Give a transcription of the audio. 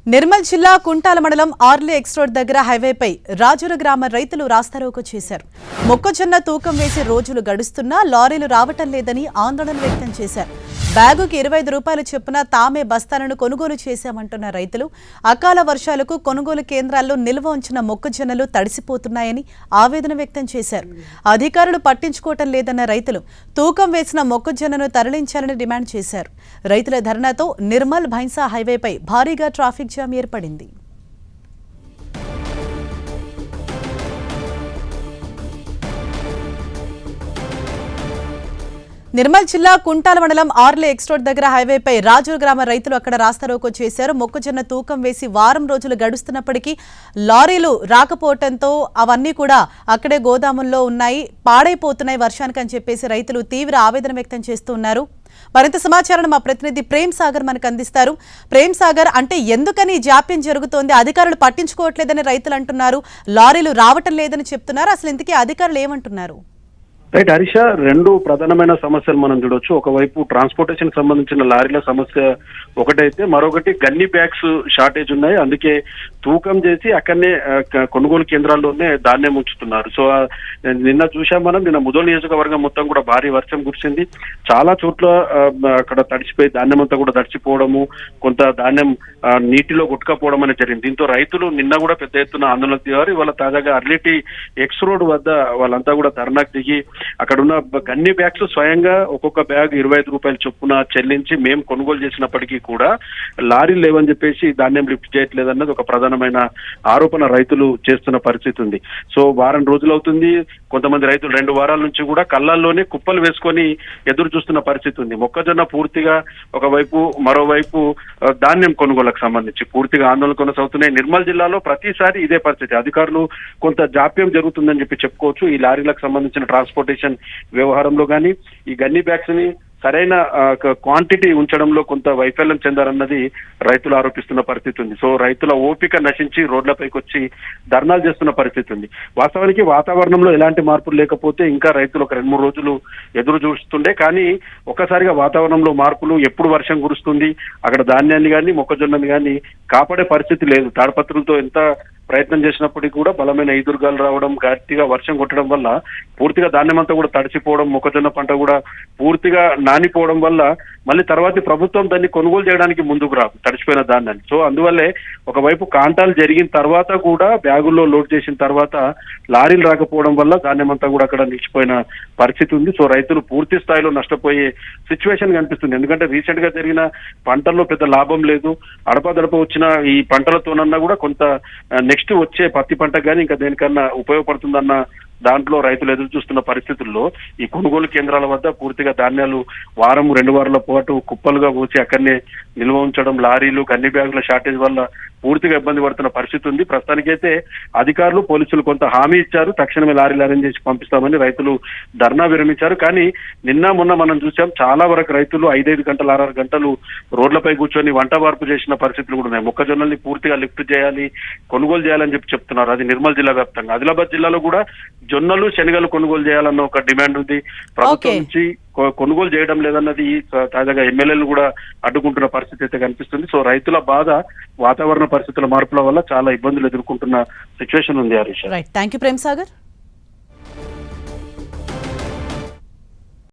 నిర్మల్ జిల్లా కుంటాల మండలం Arli X road దగ్గర హైవేపై రాజుల గ్రామ రైతులు రాస్తారోకో చేశారు. మొక్కజొన్న తూకం వేసి రోజులు గడుస్తున్నా లారీలు రావటం లేదని ఆందోళన వ్యక్తం చేశారు. బ్యాగుకి 25 రూపాయలు చొప్పున తామే బస్తాలను కొనుగోలు చేశామంటున్న రైతులు అకాల వర్షాలకు కొనుగోలు కేంద్రాల్లో నిల్వ ఉంచిన మొక్కజొన్నలు తడిసిపోతున్నాయని ఆవేదన వ్యక్తం చేశారు. అధికారులు పట్టించుకోవటం లేదన్న రైతులు తూకం వేసిన మొక్కజొన్నను తరలించాలని డిమాండ్ చేశారు. రైతుల ధర్నాతో నిర్మల్ భైంసా హైవేపై భారీగా ట్రాఫిక్ జామ్ ఏర్పడింది. నిర్మల్ జిల్లా కుంటాల మండలం ఆర్లీ ఎక్స్ రోడ్ దగ్గర హైవేపై రాజుల గ్రామ రైతులు అక్కడ రాస్తారోకో చేశారు. మొక్కజొన్న తూకం వేసి వారం రోజులు గడుస్తున్నప్పటికీ లారీలు రాకపోవడంతో అవన్నీ కూడా అక్కడే గోదాముల్లో ఉన్నాయి, పాడైపోతున్నాయి వర్షానికి అని చెప్పేసి రైతులు తీవ్ర ఆవేదన వ్యక్తం చేస్తూ ఉన్నారు. మరింత సమాచారాన్ని మా ప్రతినిధి ప్రేమ్ సాగర్ మనకు అందిస్తారు. ప్రేమ్ సాగర్, అంటే ఎందుకని జాప్యం జరుగుతోంది? అధికారులు పట్టించుకోవట్లేదని రైతులు అంటున్నారు, లారీలు రావటం లేదని చెప్తున్నారు. అసలు ఇంతకీ అధికారులు ఏమంటున్నారు? రైట్ హరీష, రెండు ప్రధానమైన సమస్యలు మనం చూడొచ్చు. ఒకవైపు ట్రాన్స్పోర్టేషన్ సంబంధించిన లారీల సమస్య ఒకటైతే, మరొకటి గన్ని బ్యాగ్స్ షార్టేజ్ ఉన్నాయి. అందుకే తూకం చేసి అక్కడనే కొనుగోలు కేంద్రాల్లోనే ధాన్యం ఉంచుతున్నారు. సో నిన్న చూసాం మనం, నిన్న ముదోల్ నియోజకవర్గం మొత్తం కూడా భారీ వర్షం కురిసింది. చాలా చోట్ల అక్కడ తడిసిపోయి ధాన్యం అంతా కూడా తడిసిపోవడము, కొంత ధాన్యం నీటిలో కొట్టుకపోవడం అనేది జరిగింది. దీంతో రైతులు నిన్న కూడా పెద్ద ఎత్తున ఆందోళనకు దిగారు. ఇవాళ తాజాగా అర్లిటీ ఎక్స్ రోడ్ వద్ద వాళ్ళంతా కూడా ధర్నాకు దిగి అక్కడ ఉన్న గన్ని బ్యాగ్స్ స్వయంగా ఒక్కొక్క బ్యాగ్ 25 రూపాయల చొప్పున చెల్లించి మేము కొనుగోలు చేసినప్పటికీ కూడా లారీలు లేవని చెప్పేసి ధాన్యం లిఫ్ట్ చేయట్లేదన్నది ఒక ప్రధానమైన ఆరోపణ రైతులు చేస్తున్న పరిస్థితి ఉంది. సో వారం రోజులు అవుతుంది, కొంతమంది రైతులు 2 వారాల నుంచి కూడా కళ్ళల్లోనే కుప్పలు వేసుకొని ఎదురు చూస్తున్న పరిస్థితి ఉంది. మొక్కజొన్న పూర్తిగా ఒకవైపు, మరోవైపు ధాన్యం కొనుగోలుకు సంబంధించి పూర్తిగా ఆందోళన కొనసాగుతున్నాయి. నిర్మల్ జిల్లాలో ప్రతిసారి ఇదే పరిస్థితి. అధికారులు కొంత జాప్యం జరుగుతుందని చెప్పి చెప్పుకోవచ్చు. ఈ లారీలకు సంబంధించిన ట్రాన్స్పోర్టేషన్ వ్యవహారంలో కానీ, ఈ గన్ని బ్యాగ్స్ ని సరైన క్వాంటిటీ ఉంచడంలో కొంత వైఫల్యం చెందారన్నది రైతులు ఆరోపిస్తున్న పరిస్థితి ఉంది. సో రైతుల ఓపిక నశించి రోడ్లపైకి వచ్చి ధర్నాలు చేస్తున్న పరిస్థితి ఉంది. వాస్తవానికి వాతావరణంలో ఎలాంటి మార్పులు లేకపోతే ఇంకా రైతులు ఒక 2-3 రోజులు ఎదురు చూస్తుండే, కానీ ఒక్కసారిగా వాతావరణంలో మార్పులు, ఎప్పుడు వర్షం కురుస్తుంది, అక్కడ ధాన్యాన్ని కానీ మొక్కజొన్నని కానీ కాపాడే పరిస్థితి లేదు. తాడిపత్రులతో ఎంత ప్రయత్నం చేసినప్పటికీ కూడా బలమైన ఈదురుగాలు రావడం, గట్టిగా వర్షం కొట్టడం వల్ల పూర్తిగా ధాన్యం అంతా కూడా తడిసిపోవడం, మొక్కజొన్న పంట కూడా పూర్తిగా నానిపోవడం వల్ల మళ్ళీ తర్వాత ప్రభుత్వం దాన్ని కొనుగోలు చేయడానికి ముందుకు రాదు తడిసిపోయిన ధాన్యాన్ని. సో అందువల్లే ఒకవైపు కాంటాలు జరిగిన తర్వాత కూడా బ్యాగుల్లో లోడ్ చేసిన తర్వాత లారీలు రాకపోవడం వల్ల ధాన్యం అంతా కూడా అక్కడ నిలిచిపోయిన పరిస్థితి ఉంది. సో రైతులు పూర్తి స్థాయిలో నష్టపోయే సిచ్యువేషన్ కనిపిస్తుంది. ఎందుకంటే రీసెంట్ గా జరిగిన పంటల్లో పెద్ద లాభం లేదు. అడపదడప వచ్చిన ఈ పంటలతోనన్నా కూడా కొంత నెక్స్ట్ వచ్చే పత్తి పంటకు కానీ ఇంకా దేనికన్నా ఉపయోగపడుతుందన్న దాంట్లో రైతులు ఎదురు చూస్తున్న పరిస్థితుల్లో ఈ కొనుగోలు కేంద్రాల వద్ద పూర్తిగా ధాన్యాలు 1-2 వారాల పాటు కుప్పలుగా పోసి అక్కడనే నిల్వ ఉంచడం, లారీలు గన్ని బ్యాగుల షార్టేజ్ వల్ల పూర్తిగా ఇబ్బంది పడుతున్న పరిస్థితి ఉంది. ప్రస్తుతానికైతే అధికారులు, పోలీసులు కొంత హామీ ఇచ్చారు, తక్షణమే లారీలు అరేంజ్ చేసి పంపిస్తామని రైతులు ధర్నా విరమించారు. కానీ నిన్న మొన్న మనం చూసాం, చాలా వరకు రైతులు 5 గంటలు 6 గంటలు రోడ్లపై కూర్చొని వంట వార్పు చేసిన పరిస్థితులు కూడా ఉన్నాయి. మొక్కజొన్నల్ని పూర్తిగా లిఫ్ట్ చేయాలి, కొనుగోలు చేయాలని చెప్పి చెప్తున్నారు. అది నిర్మల్ జిల్లా వ్యాప్తంగా. ఆదిలాబాద్ జిల్లాలో కూడా జొన్నలు, శనగలు కొనుగోలు చేయాలన్న ఒక డిమాండ్ ఉంది. ప్రభుత్వం నుంచి కొనుగోలు చేయడం లేదన్నది తాజాగా ఎమ్మెల్యేలు కూడా అడ్డుకుంటున్న పరిస్థితి అయితే కనిపిస్తుంది. సో రైతుల బాధ వాతావరణ పరిస్థితుల మార్పుల వల్ల చాలా ఇబ్బందులు ఎదుర్కొంటున్న సిచ్యువేషన్ ఉంది. Harish, right, thank you Prem Sagar.